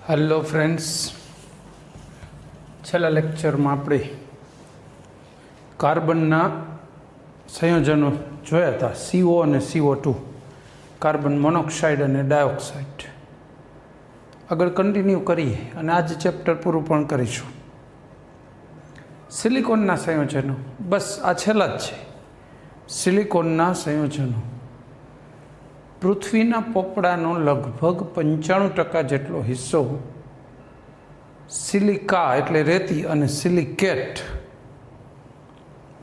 Hello friends, છેલ્લા લેક્ચરમાં આપણે કાર્બનના સંયોજનો જોયા હતા, CO અને CO2, કાર્બન મોનોક્સાઇડ અને ડાયોક્સાઇડ. આગળ કન્ટિન્યુ કરીએ અને આજે ચેપ્ટર પૂરું પણ કરીશું. સિલિકોનના સંયોજનો, બસ આ છેલ્લા જ છે. સિલિકોનના સંયોજનો પૃથ્વીના પોપડાનો લગભગ 95% જેટલો હિસ્સો સિલિકા એટલે રેતી અને સિલિકેટ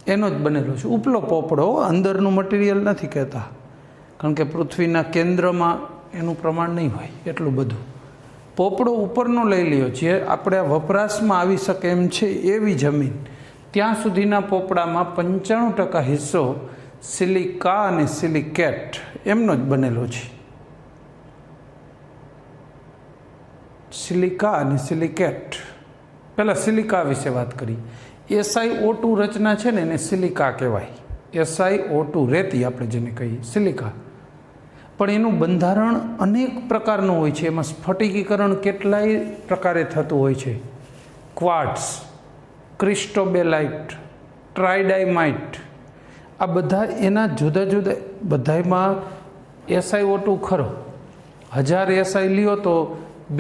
એનો જ બનેલો છે. ઉપલો પોપડો, અંદરનું મટીરિયલ નથી કહેતા, કારણ કે પૃથ્વીના કેન્દ્રમાં એનું પ્રમાણ નહીં હોય એટલું બધું. પોપડો ઉપરનો લઈ લ્યો, જે આપણે વપરાશમાં આવી શકે એમ છે એવી જમીન, ત્યાં સુધીના પોપડામાં 95% હિસ્સો સિલિકા અને સિલિકેટ એમનો જ બનેલો છે. સિલિકા અને સિલિકેટ. પહેલાં સિલિકા વિશે વાત કરી. SiO2 રચના છે ને એને સિલિકા કહેવાય. SiO2 રેતી આપણે જેને કહીએ સિલિકા. પણ એનું બંધારણ અનેક પ્રકારનું હોય છે. એમાં સ્ફટિકીકરણ કેટલાય પ્રકારે થતું હોય છે. ક્વાર્ટઝ, ક્રિસ્ટોબેલાઇટ, ટ્રાઇડાઇમાઇટ, આ બધા એના જુદા જુદા. બધામાં SiO2 ખરો, 1000 SI લ્યો તો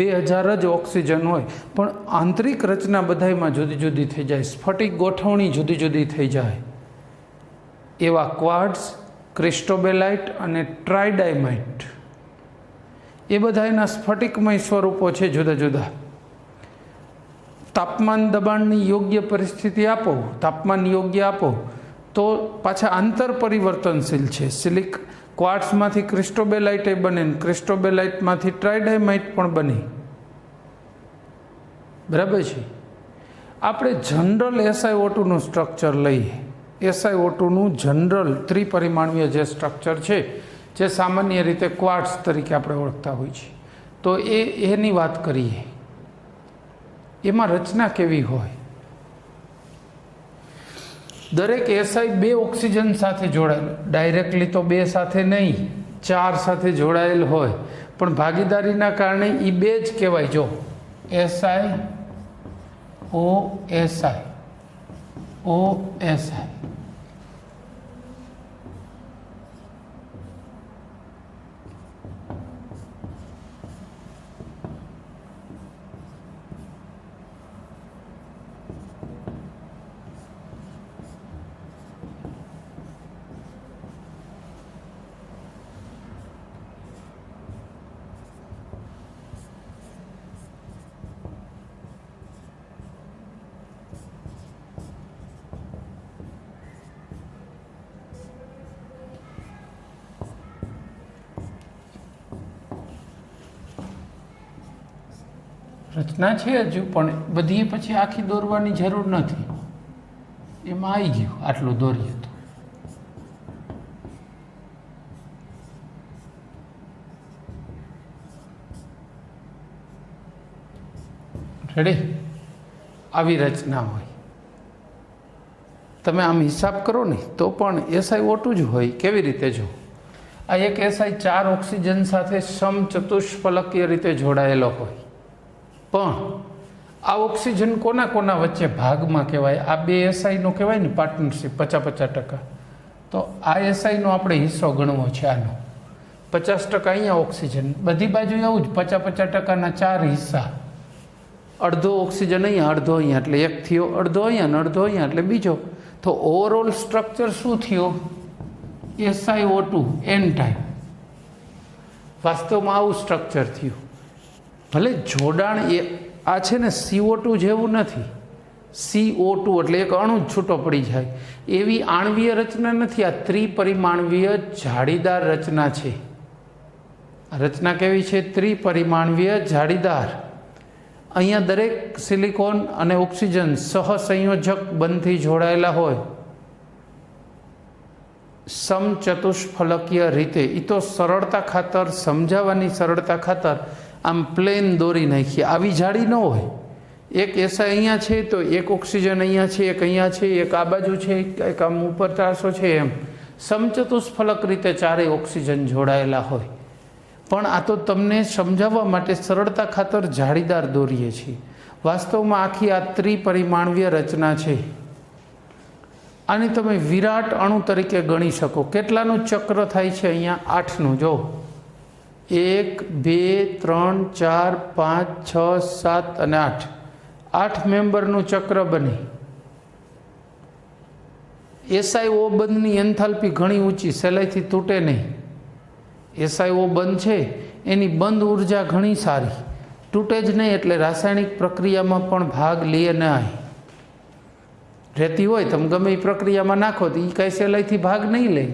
2000 જ ઓક્સિજન હોય, પણ આંતરિક રચના બધામાં જુદી જુદી થઈ જાય, સ્ફટિક ગોઠવણી જુદી જુદી થઈ જાય. એવા ક્વાર્ટઝ, ક્રિસ્ટોબેલાઇટ અને ટ્રાઇડાઇમાઇટ એ બધા એના સ્ફટિકમય સ્વરૂપો છે જુદા જુદા. તાપમાન દબાણની યોગ્ય પરિસ્થિતિ આપો, તાપમાન યોગ્ય આપો તો પાછા આંતર પરિવર્તનશીલ છે. ક્વાર્ટ્સમાંથી ક્રિસ્ટોબેલાઇટ બને, ક્રિસ્ટોબેલાઇટમાંથી ટ્રાઇડાઇમાઇટ પણ બને. બરાબર છે. આપણે જનરલ SiO2નું સ્ટ્રક્ચર લઈએ. SiO2નું જનરલ ત્રિપરિમાણીય જે સ્ટ્રક્ચર છે, જે સામાન્ય રીતે ક્વાર્ટ્સ તરીકે આપણે ઓળખતા હોઈએ છીએ, તો એની વાત કરીએ. એમાં રચના કેવી હોય? દરેક SI 2 ઓક્સિજન સાથે જોડાયેલ, ડાયરેક્ટલી તો 2 સાથે નહીં, 4 સાથે જોડાયેલ હોય, પણ ભાગીદારીના કારણે એ 2 જ કહેવાય. જો SiO2. રચના છે હજુ, પણ બધી પછી આખી દોરવાની જરૂર નથી. એમાં આવી ગયું, આટલું દોરીએ તો. રેડી? આવી રચના હોય. તમે આમ હિસાબ કરો ને તો પણ SiO2 જ હોય. કેવી રીતે? જો આ એક SI 4 ઓક્સિજન સાથે સમચતુષ્ફલકીય રીતે જોડાયેલો હોય, પણ આ ઓક્સિજન કોના કોના વચ્ચે ભાગમાં કહેવાય? આ 2 SIનો કહેવાય ને પાર્ટનરશિપ, 50-50%. તો આ SIનો આપણે હિસ્સો ગણવો છે. આનો 50% અહીંયા ઓક્સિજન, બધી બાજુ એવું જ 50-50%ના 4 હિસ્સા. અડધો ઓક્સિજન અહીંયા, અડધો અહીંયા, એટલે એક થયો, અડધો અહીંયા ને અડધો અહીંયા, એટલે બીજો. તો ઓવરઓલ સ્ટ્રક્ચર શું થયો? SiO2 N type. વાસ્તવમાં આવું સ્ટ્રક્ચર થયું. ભલે જોડાણ આ છે ને CO2 જેવું નથી. CO2 એટલે એક અણુ જ છૂટો પડી જાય એવી આણ્વીય રચના નથી. આ ત્રિપરિમાણવીય જાળીદાર રચના છે. આ રચના કેવી છે? ત્રિપરિમાણવીય જાળીદાર. અહીંયા દરેક સિલિકોન અને ઓક્સિજન સહસંયોજક બંધથી જોડાયેલા હોય સમચતુષ્ફલકીય રીતે. એ તો સરળતા ખાતર, સમજાવવાની સરળતા ખાતર આમ પ્લેન દોરી નાખીએ. આવી જાડી ન હોય. એક SI અહીંયા છે તો એક ઓક્સિજન અહીંયા છે, એક અહીંયા છે, એક આ બાજુ છે, એક આમ ઉપર ત્રાસો છે. એમ સમચતુષ્ફલક રીતે 4 ઓક્સિજન જોડાયેલા હોય. પણ આ તો તમને સમજાવવા માટે સરળતા ખાતર જાળીદાર દોરીએ છીએ. વાસ્તવમાં આખી આ ત્રિપરિમાણીય રચના છે. આને તમે વિરાટ અણુ તરીકે ગણી શકો. કેટલાનું ચક્ર થાય છે અહીંયા? 8નું. જો 1 2 3 4 5 6 7 અને 8, 8 મેમ્બરનું ચક્ર બને. SiO બંધની એન્થાલ્પી ઘણી ઊંચી, સહેલાઈથી તૂટે નહીં. SiO બંધ છે એની બંધ ઉર્જા ઘણી સારી, તૂટે જ નહીં, એટલે રાસાયણિક પ્રક્રિયામાં પણ ભાગ લે નહીં. રહેતી હોય તમે ગમે એ પ્રક્રિયામાં નાખો તો એ કાંઈ સહેલાઈથી ભાગ નહીં લે.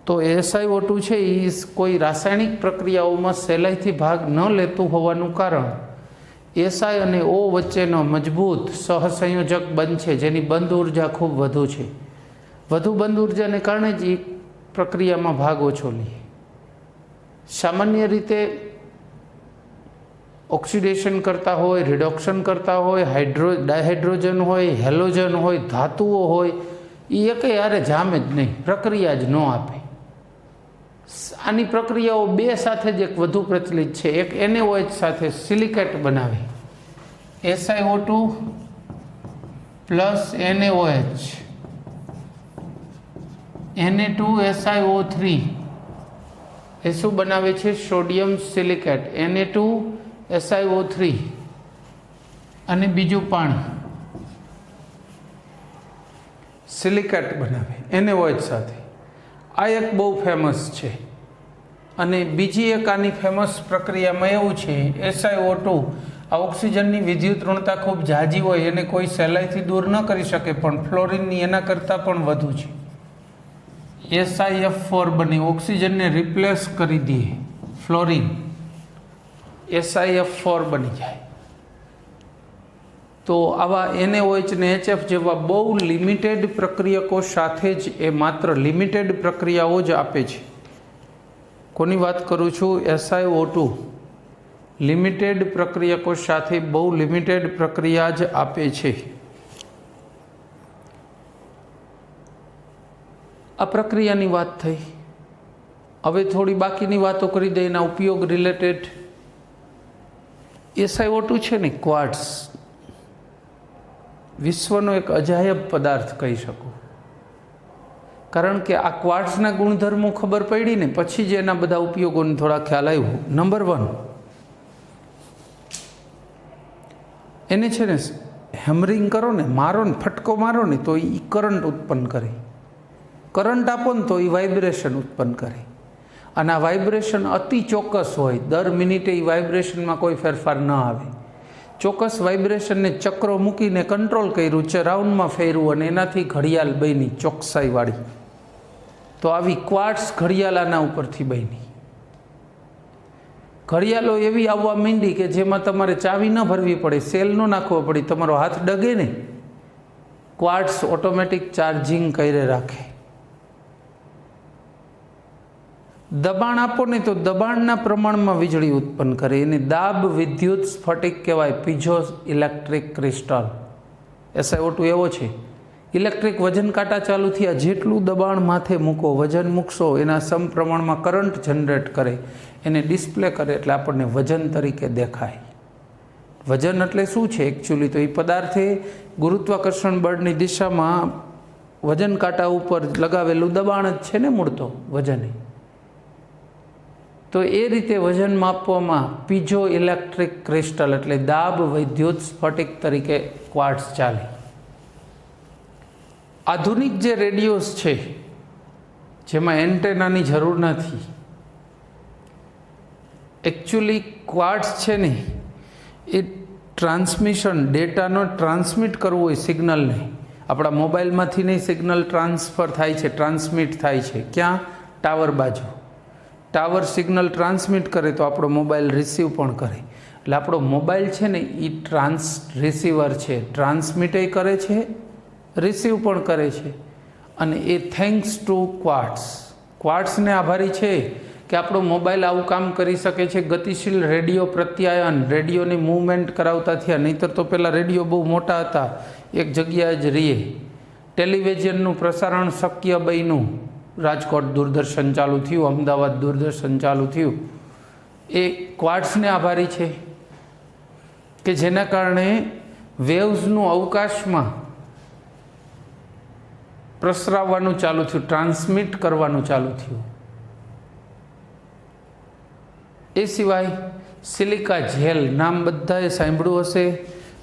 તો SiO2 છે એ કોઈ રાસાયણિક પ્રક્રિયાઓમાં સહેલાઈથી ભાગ ન લેતું હોવાનું કારણ Si અને O વચ્ચેનો મજબૂત સહસંયોજક બંધ છે, જેની બંધ ઉર્જા ખૂબ વધુ છે. વધુ બંધ ઉર્જાને કારણે જ એ પ્રક્રિયામાં ભાગ ઓછો લે. સામાન્ય રીતે ઓક્સિડેશન કરતા હોય, રિડક્શન કરતા હોય, ડાયહાઇડ્રોજન હોય, હેલોજન હોય, ધાતુઓ હોય, એ એકે યારે જામે જ નહીં, પ્રક્રિયા જ ન આપે. આની પ્રક્રિયાઓ બે સાથે જ એક વધુ પ્રચલિત છે. એક NaOH સાથે સિલિકેટ બનાવે, SiO2 પ્લસ NaOH, Na2SiO3 એ શું બનાવે છે? સોડિયમ સિલિકેટ, Na2SiO3 અને બીજું પાણી સિલિકેટ બનાવે NaOH સાથે. આ એક બહુ ફેમસ છે. અને બીજી એક આની ફેમસ પ્રક્રિયામાં એવું છે, SiO2 આ ઓક્સિજનની વિદ્યુત ઋણતા ખૂબ ઝાઝી હોય, એને કોઈ સહેલાઈથી દૂર ન કરી શકે, પણ ફ્લોરિનની એના કરતાં પણ વધુ છે. SiF4 બની ઓક્સિજનને રિપ્લેસ કરી દે, ફ્લોરિન SiF4 બની જાય. તો આવા NaOH ને HF જેવા બહુ લિમિટેડ પ્રક્રિયકો સાથે જ એ માત્ર લિમિટેડ પ્રક્રિયાઓ જ આપે છે. કોની વાત કરું છું? SiO2 લિમિટેડ પ્રક્રિયકો સાથે બહુ લિમિટેડ પ્રક્રિયા જ આપે છે. આ પ્રક્રિયાની વાત થઈ. હવે થોડી બાકીની વાતો કરી દઈએ એના ઉપયોગ રિલેટેડ. SiO2 છે ને, ક્વાર્ટસ વિશ્વનો એક અજાયબ પદાર્થ કહી શકું. કારણ કે આ ક્વાર્ટ્સના ગુણધર્મો ખબર પડી ને પછી જ એના બધા ઉપયોગોને થોડા ખ્યાલ આવ્યો. નંબર 1, એને છે ને હેમરિંગ કરો ને, મારો ને, ફટકો મારો ને તો એ કરંટ ઉત્પન્ન કરે. કરંટ આપો ને તો એ વાઇબ્રેશન ઉત્પન્ન કરે. અને આ વાઇબ્રેશન અતિ ચોક્કસ હોય. દર મિનિટે એ વાઇબ્રેશનમાં કોઈ ફેરફાર ન આવે. ચોક્કસ વાઇબ્રેશનને ચક્રો મૂકીને કંટ્રોલ કર્યું છે, રાઉન્ડમાં ફેરવું, અને એનાથી ઘડિયાળ બની ચોકસાઈવાળી. તો આવી ક્વાર્ટ્સ ઘડિયાળ આના ઉપરથી બની. ઘડિયાળો એવી આવવા માંડી કે જેમાં તમારે ચાવી ન ભરવી પડે, સેલ ન નાખવો પડે, તમારો હાથ ડગે ને, ક્વાર્ટ્સ ઓટોમેટિક ચાર્જિંગ કરી રાખે. દબાણ આપો ને તો દબાણના પ્રમાણમાં વીજળી ઉત્પન્ન કરે. એને દાબ વિદ્યુત સ્ફટિક કહેવાય, પીઝો ઇલેક્ટ્રિક ક્રિસ્ટલ. SiO2 એવો છે. ઇલેક્ટ્રિક વજન કાંટા ચાલુ થયા, જેટલું દબાણ માથે મૂકો, વજન મૂકશો, એના સમપ્રમાણમાં કરંટ જનરેટ કરે, એને ડિસ્પ્લે કરે, એટલે આપણને વજન તરીકે દેખાય. વજન એટલે શું છે એકચ્યુઅલી? તો એ પદાર્થે ગુરુત્વાકર્ષણ બળની દિશામાં વજન કાંટા ઉપર લગાવેલું દબાણ જ છે ને મૂળ તો વજન. તો એ રીતે વજન માપવામાં પીઝો ઇલેક્ટ્રિક ક્રિસ્ટલ એટલે દાબ વિદ્યુત સ્ફટિક તરીકે ક્વાર્ટ્સ ચાલે. આધુનિક જે રેડિયોસ છે જેમાં એન્ટેનાની જરૂર નથી, એકચ્યુઅલી ક્વાર્ટ્સ છે ને એ ટ્રાન્સમિશન ડેટાનો ટ્રાન્સમિટ કરવું હોય સિગ્નલને, આપણા મોબાઈલમાંથી નહીં સિગ્નલ ટ્રાન્સફર થાય છે, ટ્રાન્સમિટ થાય છે. ક્યાં? ટાવર બાજુ. ટાવર સિગ્નલ ટ્રાન્સમિટ કરે તો આપણો મોબાઈલ રિસીવ પણ કરે. એટલે આપણો મોબાઈલ છે ને એ રિસીવર છે, ટ્રાન્સમિટ કરે છે, રિસીવ પણ કરે છે. અને એ થેન્ક્સ ટુ ક્વાર્ટ્સ. ક્વાર્ટ્સને આભારી છે કે આપણો મોબાઈલ આવું કામ કરી શકે છે. ગતિશીલ રેડિયો પ્રત્યાયન, રેડિયોની મૂવમેન્ટ કરાવતા થયા. નહીંતર તો પહેલાં રેડિયો બહુ મોટા હતા, એક જગ્યાએ જ રહીએ. ટેલિવિઝનનું પ્રસારણ શક્ય બન્યું. રાજકોટ દૂરદર્શન ચાલુ થયું, અમદાવાદ દૂરદર્શન ચાલુ થયું, એ ક્વાર્ટ્સને આભારી છે કે જેના કારણે વેવ્સનું અવકાશમાં પ્રસરાવવાનું ચાલુ થયું, ટ્રાન્સમિટ કરવાનું ચાલુ થયું. એ સિવાય સિલિકા જેલ નામ બધાએ સાંભળ્યું હશે.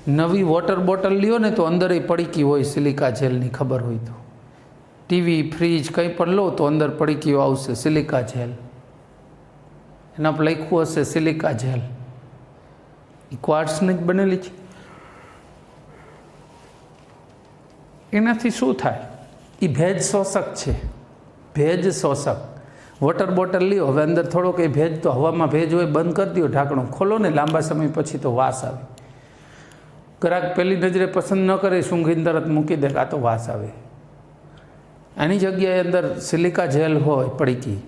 નવી વોટર બોટલ લ્યો ને તો અંદર એ પડીકી હોય સિલિકા જેલની, ખબર હોય તો. ટીવી, ફ્રીજ કંઈ પણ લો તો અંદર પડીકીઓ આવશે સિલિકા જેલ, એના પર લખ્યું હશે સિલિકા જેલ. એ ક્વાર્ટ્સની જ બનેલી છે. એનાથી શું થાય? એ ભેજ શોષક છે, ભેજ શોષક. વોટર બોટલ લ્યો, હવે અંદર થોડોક એ ભેજ, તો હવામાં ભેજ હોય, બંધ કરી દો, ઢાંકણું ખોલો ને, લાંબા સમય પછી તો વાસ આવે. ગ્રાહક પહેલી નજરે પસંદ ન કરે, સૂંઘીને તરત મૂકી દે, આ તો વાસ આવે. આની જગ્યાએ અંદર સિલિકા જેલ હોય પડીકી.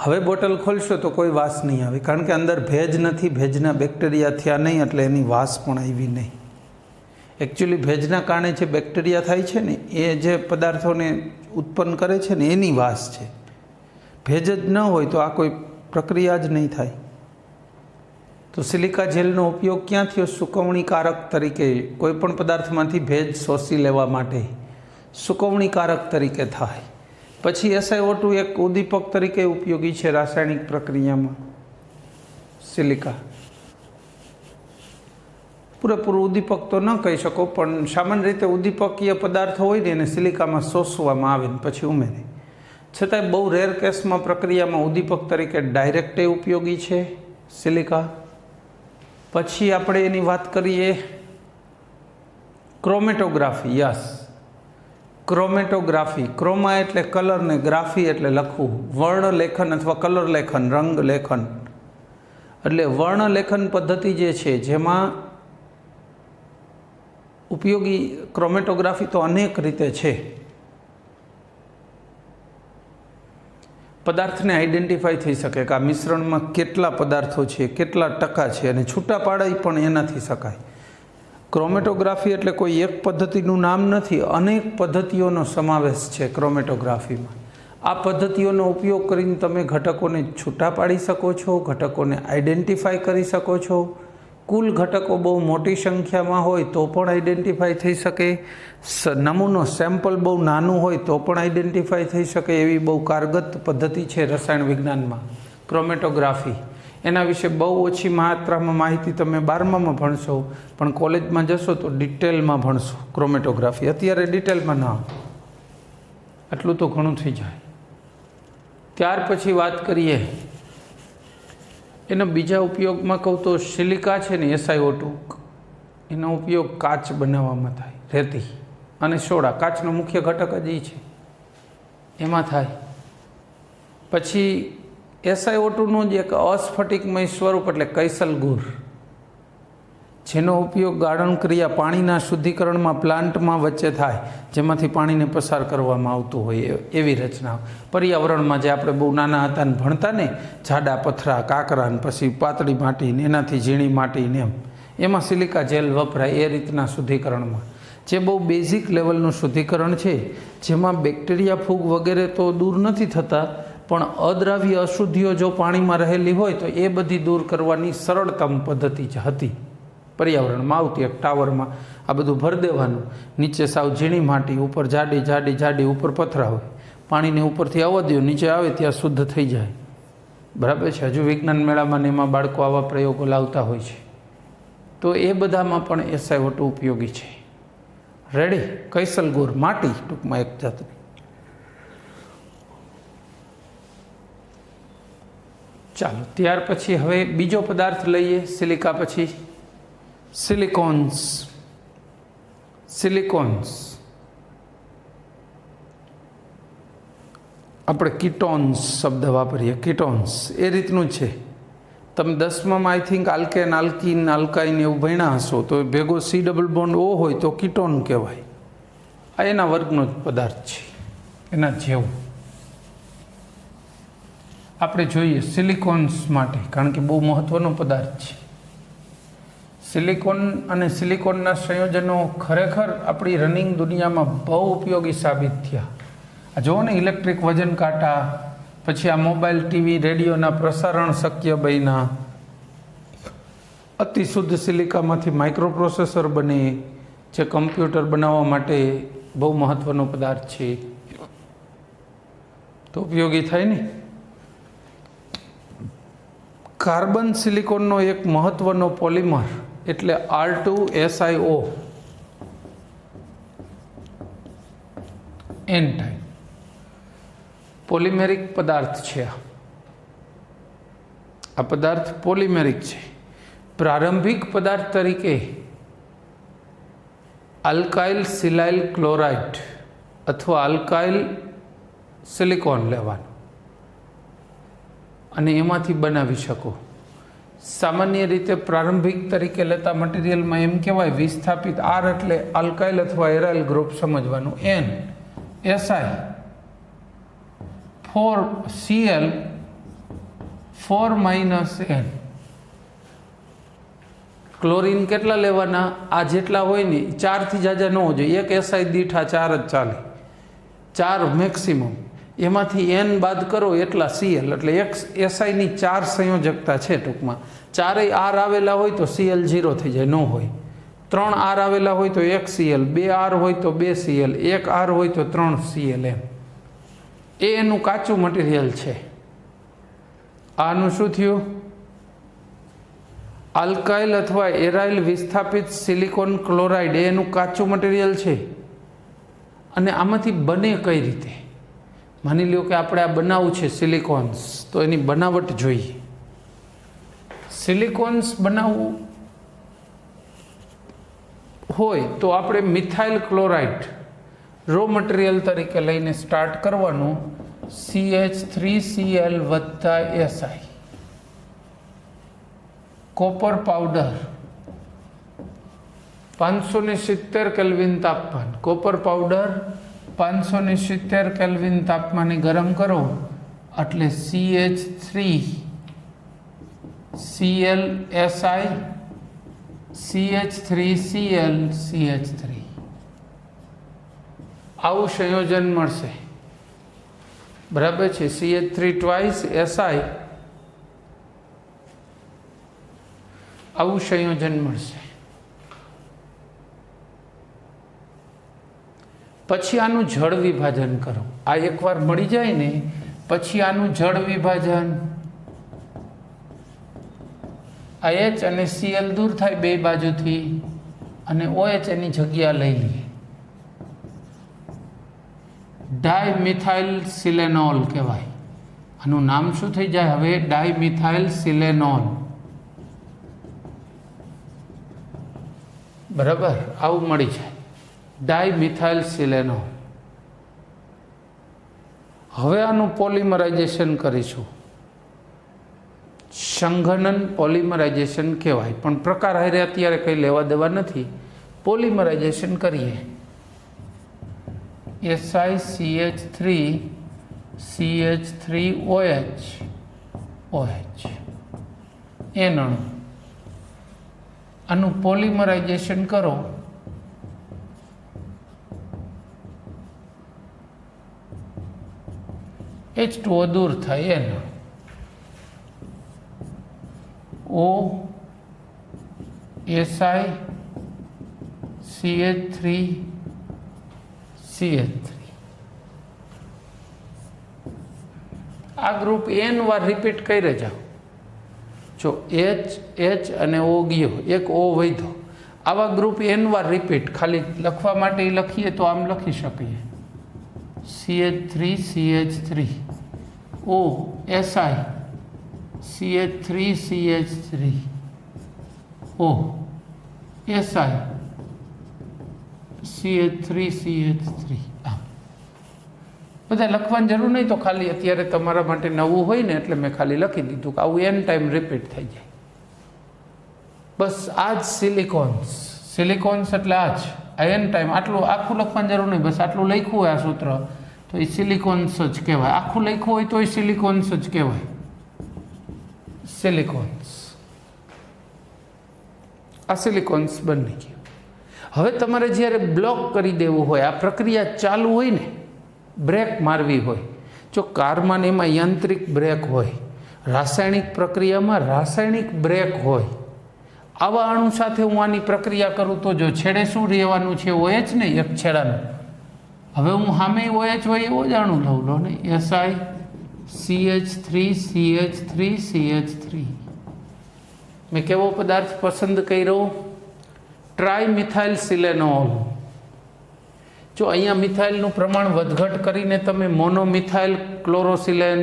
હવે બોટલ ખોલશો તો કોઈ વાસ નહીં આવે, કારણ કે અંદર ભેજ નથી, ભેજના બેક્ટેરિયા થયા નહીં, એટલે એની વાસ પણ આવી નહીં. એકચ્યુઅલી ભેજના કારણે જે બેક્ટેરિયા થાય છે ને, એ જે પદાર્થોને ઉત્પન્ન કરે છે ને, એની વાસ છે. ભેજ જ ન હોય તો આ કોઈ પ્રક્રિયા જ નહીં થાય. તો સિલિકા જેલનો ઉપયોગ ક્યાં થયો? સુકવણીકારક તરીકે. કોઈ પણ પદાર્થમાંથી ભેજ શોષી લેવા માટે સુકવણીકારક તરીકે થાય. પછી SiO2 એક ઉદ્દીપક તરીકે ઉપયોગી છે રાસાયણિક પ્રક્રિયામાં. સિલિકા પૂરેપૂરું ઉદ્દીપક તો ન કહી શકો, પણ સામાન્ય રીતે ઉદ્દીપકીય પદાર્થો હોય ને એને સિલિકામાં શોષવામાં આવે ને પછી ઉમેરે. છતાંય બહુ રેર કેસમાં પ્રક્રિયામાં ઉદ્દીપક તરીકે ડાયરેક્ટ ઉપયોગી છે સિલિકા. પછી આપણે એની વાત કરીએ ક્રોમેટોગ્રાફી. Yes, chromatography. ક્રોમા એટલે કલર ને ગ્રાફી એટલે લખવું, વર્ણલેખન અથવા કલર લેખન, રંગ લેખન. એટલે વર્ણલેખન પદ્ધતિ જે છે જેમાં ઉપયોગી ક્રોમેટોગ્રાફી તો અનેક રીતે છે. પદાર્થને આઈડેન્ટિફાઈ થઈ શકે કે આ મિશ્રણમાં કેટલા પદાર્થો છે, કેટલા ટકા છે, અને છૂટા પાડાઈ પણ એનાથી શકાય. ક્રોમેટોગ્રાફી એટલે કોઈ એક પદ્ધતિનું નામ નથી, અનેક પદ્ધતિઓનો સમાવેશ છે ક્રોમેટોગ્રાફીમાં. આ પદ્ધતિઓનો ઉપયોગ કરીને તમે ઘટકોને છૂટા પાડી શકો છો, ઘટકોને આઈડેન્ટિફાઈ કરી શકો છો. કુલ ઘટકો બહુ મોટી સંખ્યામાં હોય તો પણ આઈડેન્ટિફાઈ થઈ શકે. નમૂનો સેમ્પલ બહુ નાનું હોય તો પણ આઈડેન્ટિફાઈ થઈ શકે. એવી બહુ કારગત પદ્ધતિ છે રસાયણ વિજ્ઞાનમાં ક્રોમેટોગ્રાફી. એના વિશે બહુ ઓછી માત્રામાં માહિતી તમે 12મામાં ભણશો, પણ કોલેજમાં જશો તો ડિટેલમાં ભણશો ક્રોમેટોગ્રાફી. અત્યારે ડિટેલમાં ના, આટલું તો ઘણું થઈ જાય. ત્યાર પછી વાત કરીએ એના બીજા ઉપયોગમાં કહું તો સિલિકા છે ને, SiO2, એનો ઉપયોગ કાચ બનાવવામાં થાય, રેતી અને સોડા. કાચનો મુખ્ય ઘટક જ એ છે, એમાં થાય. પછી SiO2નું જ એક અસ્ફટિકમય સ્વરૂપ એટલે કૈસલગુર, જેનો ઉપયોગ ગાળણ ક્રિયા પાણીના શુદ્ધિકરણમાં પ્લાન્ટમાં વચ્ચે થાય, જેમાંથી પાણીને પસાર કરવામાં આવતું હોય એવી રચના. પર્યાવરણમાં જે આપણે બહુ નાના હતા ને ભણતા ને, જાડા પથરા, કાંકરા ને પછી પાતળી માટી ને એનાથી ઝીણી માટી ને એમાં સિલિકા જેલ વપરાય એ રીતના શુદ્ધિકરણમાં. જે બહુ બેઝિક લેવલનું શુદ્ધિકરણ છે, જેમાં બેક્ટેરિયા, ફૂગ વગેરે તો દૂર નથી થતા, પણ અદ્રાવ્ય અશુદ્ધિઓ જો પાણીમાં રહેલી હોય તો એ બધી દૂર કરવાની સરળતમ પદ્ધતિ જ હતી. પર્યાવરણમાં આવતી એક ટાવરમાં આ બધું ભરી દેવાનું, નીચે સાવ ઝીણી માટી, ઉપર જાડી જાડી જાડી, ઉપર પથરા હોય, પાણીને ઉપરથી આવવા દો, નીચે આવે ત્યાં શુદ્ધ થઈ જાય. બરાબર છે. હજુ વિજ્ઞાન મેળામાં ને એમાં બાળકો આવા પ્રયોગો લાવતા હોય છે. તો એ બધામાં પણ SiO2 ઉપયોગી છે. રેડી? કૈસલગુર, માટી ટૂંકમાં એક જાતની. ચાલો, ત્યાર પછી હવે બીજો પદાર્થ લઈએ સિલિકા પછી. સિલિકોન્સ. સિલિકોન્સ આપણે કીટોન્સ શબ્દ વાપરીએ, કીટોન્સ એ રીતનું છે. તમે 10મામાં I think alkane, alkene, alkyne એવું ભણ્યા હશો, તો ભેગો C ડબલ બોન્ડ O હોય તો કીટોન કહેવાય. આ એના વર્ગનો જ પદાર્થ છે, એના જેવું. આપણે જોઈએ સિલિકોન્સ માટે, કારણ કે બહુ મહત્ત્વનો પદાર્થ છે. સિલિકોન અને સિલિકોનના સંયોજનો ખરેખર આપણી રનિંગ દુનિયામાં બહુ ઉપયોગી સાબિત થયા. આ જુઓ ને, ઇલેક્ટ્રિક વજન કાંટા, પછી આ મોબાઈલ, ટીવી, રેડિયોના પ્રસારણ શક્ય બન્યા. અતિ શુદ્ધ સિલિકામાંથી માઇક્રો પ્રોસેસર બને, જે કમ્પ્યુટર બનાવવા માટે બહુ મહત્ત્વનો પદાર્થ છે. તો ઉપયોગી થાય ને. કાર્બન સિલિકોનનો એક મહત્ત્વનો પોલિમર એટલે R2SiO N ટાઈપ પોલિમેરિક પદાર્થ છે. આ પદાર્થ પોલિમેરિક છે. પ્રારંભિક પદાર્થ તરીકે આલ્કાઇલ સિલાઇલ ક્લોરાઇડ અથવા આલ્કાઇલ સિલિકોન લેવાનું અને એમાંથી બનાવી શકો. સામાન્ય રીતે પ્રારંભિક તરીકે લેતા મટીરિયલમાં એમ કહેવાય વિસ્થાપિત. R એટલે આલ્કાઇલ અથવા એરાઇલ ગ્રુપ સમજવાનું. N Si 4Cl 4 N. Chlorine કેટલા લેવાના? આ જેટલા હોય ને 4થી જાજા ન હોય. એક SI દીઠ આ 4 જ ચાલે, 4 મેક્સિમમ. એમાંથી N બાદ કરો એટલા Cl, એટલે એક SIની 4 સંયોજકતા છે. ટૂંકમાં 4 R આવેલા હોય તો Cl 0 થઈ જાય, ન હોય. 3 R આવેલા હોય તો 1 Cl, 2 R હોય તો 2 Cl, 1 R હોય તો 3 Cl. એ એનું કાચું મટીરિયલ છે. આનું શું થયું? આલ્કાઇલ અથવા એરાઇલ વિસ્થાપિત સિલિકોન ક્લોરાઇડ એનું કાચું મટીરિયલ છે. અને આમાંથી બને કઈ રીતે? માની લ્યો કે આપણે આ બનાવવું છે સિલિકોન્સ, તો એની બનાવટ જોઈએ. સિલિકોન્સ બનાવવું હોય તો આપણે મિથાઇલ ક્લોરાઇડ રો મટીરિયલ તરીકે લઈને સ્ટાર્ટ કરવાનું. CH3Cl + Si. Copper powder 570 kelvin તાપમાન. કોપર પાવડર 570 કેલ્વિન તાપમાને ગરમ કરો એટલે CH3Cl Si CH3Cl CH3 આવું સંયોજન મળશે. બરાબર છે. CH3 ટ્વાઇસ Si આવું સંયોજન મળશે. પછી આનું જળ વિભાજન કરો. આ એકવાર મળી જાય ને પછી આનું જળ વિભાજન, આ H અને Cl દૂર થાય બે બાજુથી અને OH એની જગ્યા લઈ લે. ડાયમિથાઇલ સિલેનોલ કહેવાય. આનું નામ શું થઈ જાય હવે? ડાયમિથાઇલ સિલેનોલ. બરાબર, આવું મળી જાય ડાયમિથાઇલ સિલેનોલ. હવે આનું પોલિમરાઇઝેશન કરીશું. સંઘનન પોલિમરાઇઝેશન કહેવાય, પણ પ્રકાર હારે અત્યારે કંઈ લેવા દેવા નથી. પોલિમરાઇઝેશન કરીએ. SiCH3 CH3OH OH N અણુ. આનું પોલિમરાઇઝેશન કરો. H2O દૂર થાય. N O Si CH3 CH3. આ ગ્રુપ N વાર રિપીટ કરી જાઓ. જો H અને O ગયો, એક O વધ્યો. આવા ગ્રુપ N વાર રિપીટ. ખાલી લખવા માટે લખીએ તો આમ લખી શકીએ. CH3 CH3 O Si CH3 CH3 O Si CH3 CH3. બધા લખવાની જરૂર નહીં. તો ખાલી અત્યારે તમારા માટે નવું હોય ને એટલે મેં ખાલી લખી દીધું કે આવું N ટાઈમ રિપીટ થઈ જાય. બસ આ જ સિલિકોન્સ. સિલિકોન્સ એટલે આ જ N ટાઈમ. આટલું આખું લખવાની જરૂર નહીં. બસ આટલું લખ્યું હોય આ સૂત્ર તો એ સિલિકોન્સ જ કહેવાય. આખું લખ્યું હોય તો એ સિલિકોન્સ જ કહેવાય. સિલિકોન્સ. આ સિલિકોન્સ બની ગયું. હવે તમારે જ્યારે બ્લોક કરી દેવું હોય, આ પ્રક્રિયા ચાલુ હોય ને, બ્રેક મારવી હોય, જો કારમાં ને એમાં યાંત્રિક બ્રેક હોય, રાસાયણિક પ્રક્રિયામાં રાસાયણિક બ્રેક હોય, આવા અણુ સાથે હું આની પ્રક્રિયા કરું તો જો છેડે શું રહેવાનું છે? OH ને એક છેડાનું. હવે હું સામે OH હોય એવો જ અણુ લઉં લો ને, SiCH3CH3CH3. મેં કેવો પદાર્થ પસંદ કર્યો? ટ્રાયમિથાઇલ સિલેનોલ. જો અહીંયા મિથાઇલનું પ્રમાણ વધઘટ કરીને તમે મોનોમિથાઇલ ક્લોરોસિલેન,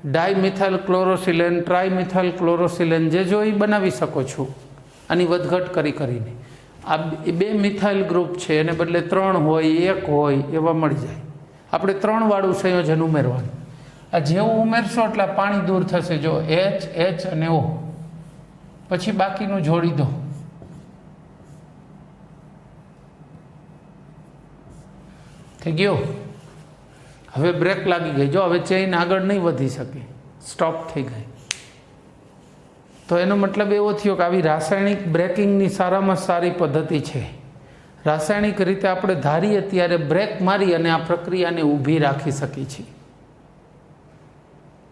ડાયમિથાઇલ ક્લોરોસિલેન, ટ્રાયમિથાઇલ ક્લોરોસિલેન જે જો એ બનાવી શકો છો આની વધઘટ કરીને. આ 2 મિથાઇલ ગ્રુપ છે એને બદલે 3 હોય, 1 હોય એવા મળી જાય. આપણે 3 વાળું સંયોજન ઉમેરવાનું. આ જેવું ઉમેરશો એટલે પાણી દૂર થશે. જો H અને O, પછી બાકીનું જોડી દો. થઈ ગયો. હવે બ્રેક લાગી ગઈ. જો હવે ચેઇન આગળ નહીં વધી શકે, સ્ટોપ થઈ ગઈ. તો એનો મતલબ એવો થયો કે આવી રાસાયણિક બ્રેકિંગની સારામાં સારી પદ્ધતિ છે. રાસાયણિક રીતે આપણે ધારીએ ત્યારે બ્રેક મારી અને આ પ્રક્રિયાને ઊભી રાખી શકીએ છીએ.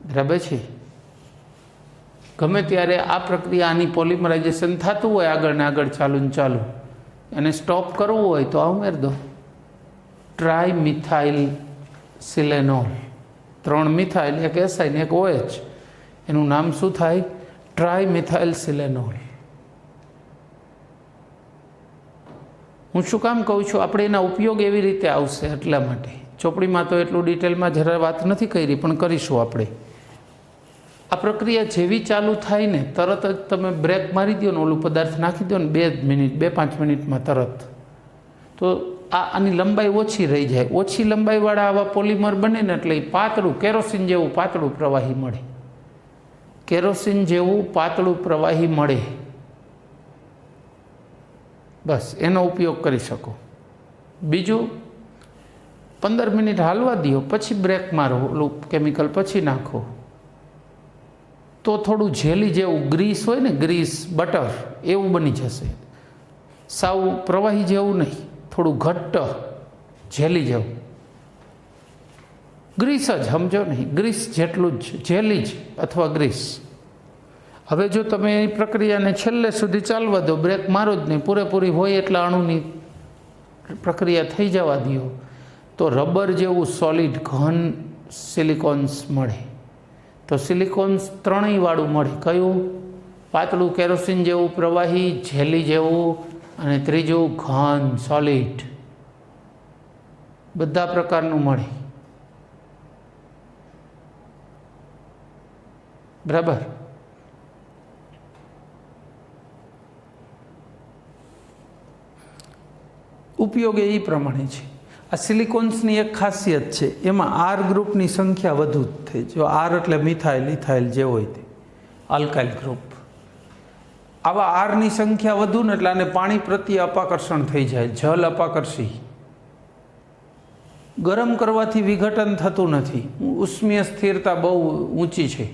બરાબર છે? ગમે ત્યારે આ પ્રક્રિયા, આની પોલિમરાઇઝેશન થતું હોય આગળ ને આગળ, ચાલુ ને ચાલુ, એને સ્ટોપ કરવું હોય તો આ ઉમેર દો. ટ્રાયમિથાઇલ સિલેનોલ. 3 મિથાઇલ, 1 SI ને 1 OH. એનું નામ શું થાય? ટ્રાયમિથાઇલ સિલેનોલ. હું શું કામ કહું છું? આપણે એના ઉપયોગ એવી રીતે આવશે એટલા માટે. ચોપડીમાં તો એટલું ડિટેલમાં જરા વાત નથી કરી, પણ કરીશું આપણે. આ પ્રક્રિયા જેવી ચાલુ થાય ને તરત જ તમે બ્રેક મારી દો ને, ઓલું પદાર્થ નાખી દો ને 2 મિનિટ, 2-5 મિનિટમાં તરત, તો આની લંબાઈ ઓછી રહી જાય. ઓછી લંબાઈવાળા આવા પોલિમર બને ને એટલે પાતળું, કેરોસીન જેવું પાતળું પ્રવાહી મળે. કેરોસીન જેવું પાતળું પ્રવાહી મળે. બસ એનો ઉપયોગ કરી શકો. બીજું, 15 મિનિટ હાલવા દો, પછી બ્રેક મારો, ઓલું કેમિકલ પછી નાખો, તો થોડું જેલી જેવું, ગ્રીસ હોય ને, ગ્રીસ, બટર એવું બની જશે. સાવ પ્રવાહી જેવું નહીં, થોડું ઘટ્ટ જેલી જેવું. ગ્રીસ જ સમજો નહીં, ગ્રીસ જેટલું જ, જેલી જ અથવા ગ્રીસ. હવે જો તમે એ પ્રક્રિયાને છેલ્લે સુધી ચાલવા દો, બ્રેક મારો જ નહીં, પૂરેપૂરી હોય એટલા અણુની પ્રક્રિયા થઈ જવા દો, તો રબર જેવું સોલિડ ઘન સિલિકોન્સ મળે. તો સિલિકોન્સ 3 વાળું મળે. કયું? પાતળું કેરોસીન જેવું પ્રવાહી, જેલી જેવું, અને ત્રીજું ઘન સોલિડ. બધા પ્રકારનું મળે. બરાબર? ઉપયોગ એ પ્રમાણે છે. આ સિલિકોન્સની એક ખાસિયત છે, એમાં R ગ્રુપની સંખ્યા વધુ જ થઈ. જો R એટલે મિથાઇલ, ઇથાઇલ જે હોય તે આલ્કાઇલ ગ્રુપ. આવા આરની સંખ્યા વધુ ને એટલે આને પાણી પ્રત્યે અપાકર્ષણ થઈ જાય, જલ અપાકર્ષી. ગરમ કરવાથી વિઘટન થતું નથી. ઉષ્મીય સ્થિરતા બહુ ઊંચી છે.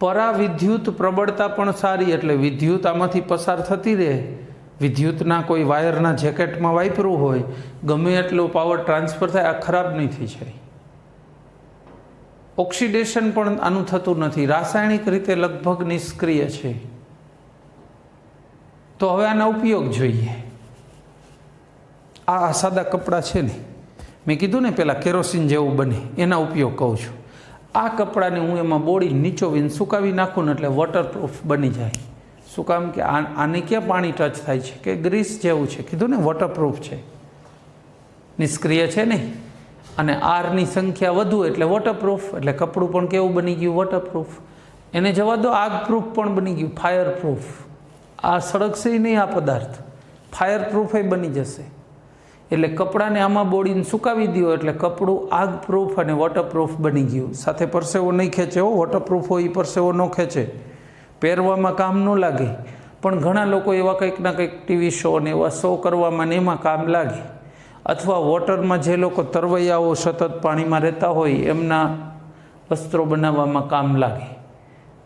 પરાવિદ્યુત પ્રબળતા પણ સારી, એટલે વિદ્યુત આમાંથી પસાર થતી રહે. વિદ્યુતના કોઈ વાયરના જેકેટમાં વાપરવું હોય, ગમે એટલો પાવર ટ્રાન્સફર થાય, આ ખરાબ નહીં થઈ જાય. ઓક્સિડેશન પણ આનું થતું નથી. રાસાયણિક રીતે લગભગ નિષ્ક્રિય છે. તો હવે આના ઉપયોગ જોઈએ. આ સાદા કપડાં છે ને, મેં કીધું ને પહેલાં કેરોસીન જેવું બને, એના ઉપયોગ કહું છું. આ કપડાને હું એમાં બોળી નીચોવીને સુકાવી નાખું ને એટલે વોટરપ્રૂફ બની જાય. શું કામ કે આને ક્યાં પાણી ટચ થાય છે? કે ગ્રીસ જેવું છે. કીધું ને વોટરપ્રૂફ છે, નિષ્ક્રિય છે નહીં. અને આરની સંખ્યા વધુ એટલે વોટરપ્રૂફ, એટલે કપડું પણ કેવું બની ગયું? વોટરપ્રૂફ. એને જવા દો, આગપ્રૂફ પણ બની ગયું, ફાયરપ્રૂફ. આ સળગશે નહીં, આ પદાર્થ ફાયરપ્રૂફ બની જશે. એટલે કપડાને આમાં બોળીને સુકાવી દો એટલે કપડું આગપ્રૂફ અને વોટરપ્રૂફ બની ગયું. સાથે પરસેવો નહીં ખેંચે. વોટરપ્રૂફ હોય એ પરસેવો ન ખેંચે, પહેરવામાં કામ ન લાગે. પણ ઘણા લોકો એવા કંઈકના કંઈક ટીવી શો ને એવા શો કરવામાં ને એમાં કામ લાગે. અથવા વોટરમાં જે લોકો તરવૈયાઓ સતત પાણીમાં રહેતા હોય એમના વસ્ત્રો બનાવવામાં કામ લાગે.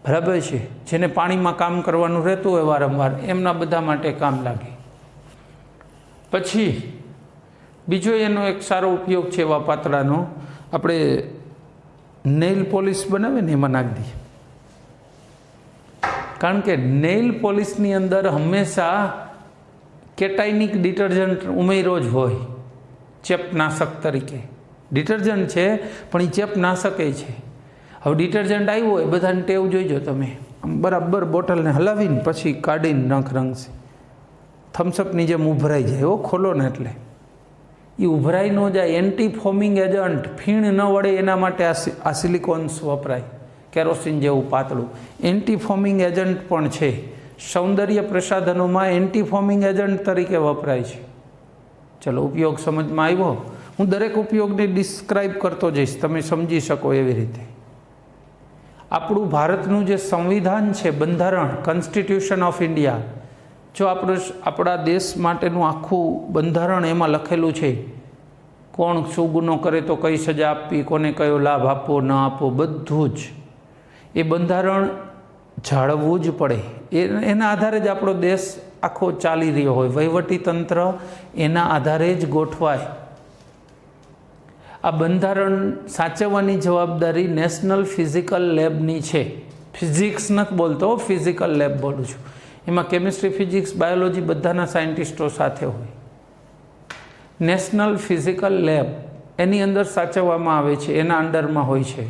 બરાબર છે, જેને પાણીમાં કામ કરવાનું રહેતું હોય વારંવાર, એમના બધા માટે કામ લાગે. પછી બીજો એનો એક સારો ઉપયોગ છે એવા પાતળાનો, આપણે નેઇલ પોલિશ બનાવે ને એમાં નાખી દઈએ. કારણ કે નેઇલ પોલિશની અંદર હંમેશા કેટાઇનિક ડિટર્જન્ટ ઉમેરો જ હોય, ચેપનાશક તરીકે. ડિટર્જન્ટ છે પણ એ ચેપનાશક છે. હવે ડિટર્જન્ટ આવ્યું હોય, બધાને ટેવ જોઈજો તમે, બરાબર બોટલને હલાવીને પછી કાઢીને નખ રંગશે, થમ્સઅપની જેમ ઉભરાઈ જાય. એવો ખોલો ને એટલે એ ઉભરાઈ ન જાય. એન્ટી ફોમિંગ એજન્ટ, ફીણ ન વળે એના માટે આ સિલિકોન્સ વપરાય. કેરોસીન જેવું પાતળું એન્ટી ફોમિંગ એજન્ટ પણ છે. સૌંદર્ય પ્રસાધનોમાં એન્ટી ફોમિંગ એજન્ટ તરીકે વપરાય છે. ચલો, ઉપયોગ સમજમાં આવ્યો. હું દરેક ઉપયોગને ડિસ્ક્રાઇબ કરતો જઈશ, તમે સમજી શકો એવી રીતે. આપણું ભારતનું જે સંવિધાન છે, બંધારણ, કોન્સ્ટિટ્યુશન ઓફ ઇન્ડિયા, જો આપણા દેશ માટેનું આખું બંધારણ એમાં લખેલું છે. કોણ શું ગુનો કરે તો કઈ સજા આપવી, કોને કયો લાભ આપવો ન આપવો, બધું જ એ બંધારણ જાળવવું જ પડે. એના આધારે જ આપણો દેશ આખો ચાલી રહ્યો હોય. વહીવટી તંત્ર એના આધારે જ ગોઠવાય. આ બંધારણ સાચવવાની જવાબદારી નેશનલ ફિઝિકલ લેબની છે. ફિઝિક્સ નથી બોલતો, ફિઝિકલ લેબ બોલું છું. એમાં કેમિસ્ટ્રી, ફિઝિક્સ, બાયોલોજી બધાના સાયન્ટિસ્ટો સાથે હોય. નેશનલ ફિઝિકલ લેબ એની અંદર સાચવવામાં આવે છે, એના અંડરમાં હોય છે.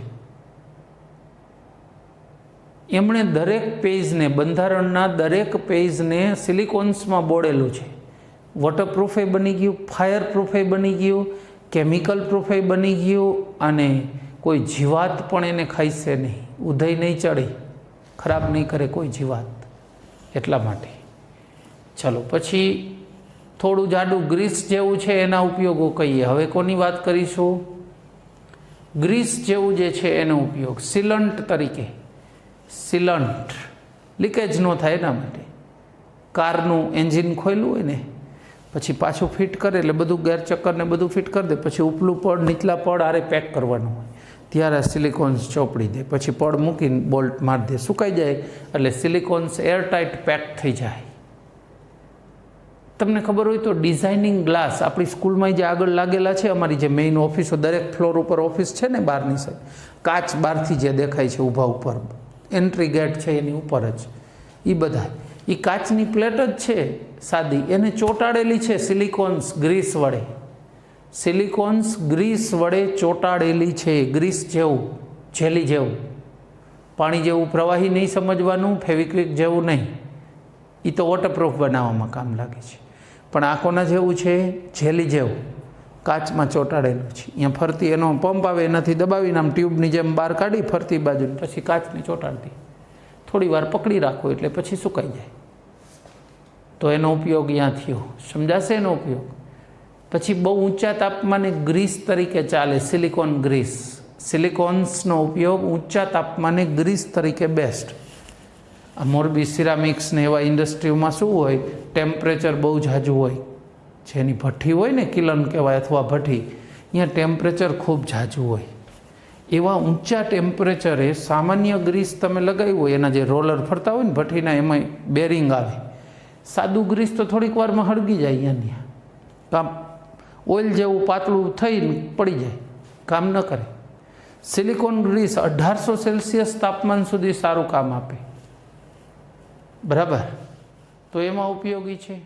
એમણે દરેક પેજને, બંધારણના દરેક પેજને સિલિકોન્સમાં બોળેલું છે. વોટરપ્રૂફે બની ગયું, ફાયર પ્રૂફે બની ગયું, કેમિકલ પ્રૂફે બની ગયું, અને કોઈ જીવાત પણ એને ખાઈશે નહીં, ઉધઈ નહીં ચડે, ખરાબ નહીં કરે કોઈ જીવાત. એટલા માટે ચાલો પછી થોડું જાડું ગ્રીસ જેવું છે, એના ઉપયોગો કહીએ. હવે કોની વાત કરીશું? ગ્રીસ જેવું જે છે એનો ઉપયોગ સિલન્ટ તરીકે. સિલન્ટ લીકેજ ન થાય એના માટે. કારનું એન્જિન ખોલ્યું હોય ને, પછી પાછું ફિટ કરે એટલે બધું ગેરચક્કરને બધું ફિટ કરી દે, પછી ઉપલું પડ નીચલા પડ આરે પેક કરવાનું હોય, ત્યારે સિલિકોન્સ ચોપડી દે, પછી પડ મૂકીને બોલ્ટ મારી દે, સુકાઈ જાય એટલે સિલિકોન્સ એરટાઇટ પેક થઈ જાય. તમને ખબર હોય તો ડિઝાઇનિંગ ગ્લાસ આપણી સ્કૂલમાં જે આગળ લાગેલા છે, અમારી જે મેઇન ઓફિસો, દરેક ફ્લોર ઉપર ઓફિસ છે ને, બહારની સાઈડ કાચ બહારથી જે દેખાય છે ઊભા ઉપર, એન્ટ્રી ગેટ છે એની ઉપર જ, એ બધા એ કાચની પ્લેટ જ છે સાદી, એને ચોંટાડેલી છે સિલિકોન્સ ગ્રીસ વડે. સિલિકોન્સ ગ્રીસ વડે ચોંટાડેલી છે, ગ્રીસ જેવું, જેલી જેવું. પાણી જેવું પ્રવાહી નહીં સમજવાનું, ફેવિક્વિક જેવું નહીં. એ તો વોટરપ્રૂફ બનાવવામાં કામ લાગે છે. પણ આ કોના જેવું છે? જેલી જેવું, કાચમાં ચોંટાડેલું છે. અહીંયા ફરતી એનો પંપ આવે, એનાથી દબાવીને આમ ટ્યુબની જેમ બહાર કાઢી ફરતી બાજુ, પછી કાચને ચોંટાડતી, થોડી વાર પકડી રાખો એટલે પછી સુકાઈ જાય. તો એનો ઉપયોગ અહીંયા થયો. સમજાશે એનો ઉપયોગ? પછી બહુ ઊંચા તાપમાને ગ્રીસ તરીકે ચાલે, સિલિકોન ગ્રીસ. સિલિકોન્સનો ઉપયોગ ઊંચા તાપમાને ગ્રીસ તરીકે બેસ્ટ. આ મોરબી સિરામિક્સ ને એવા ઇન્ડસ્ટ્રીમાં શું હોય, ટેમ્પરેચર બહુ ઝાઝું હોય, જેની ભઠ્ઠી હોય ને, કિલન કહેવાય અથવા ભઠ્ઠી, અહીંયા ટેમ્પરેચર ખૂબ ઝાઝું હોય. એવા ઊંચા ટેમ્પરેચરે સામાન્ય ગ્રીસ તમે લગાવ્યું હોય, એના જે રોલર ફરતા હોય ને ભઠ્ઠીના, એમાં બેરિંગ આવે. સાદું ગ્રીસ તો થોડીક વારમાં હળગી જાય, અહીંયાની કામ ઓઇલ જેવું પાતળું થઈને પડી જાય, કામ ન કરે. સિલિકોન ગ્રીસ 1800 સેલ્સિયસ તાપમાન સુધી સારું કામ આપે. બરાબર, તો એમાં ઉપયોગી છે.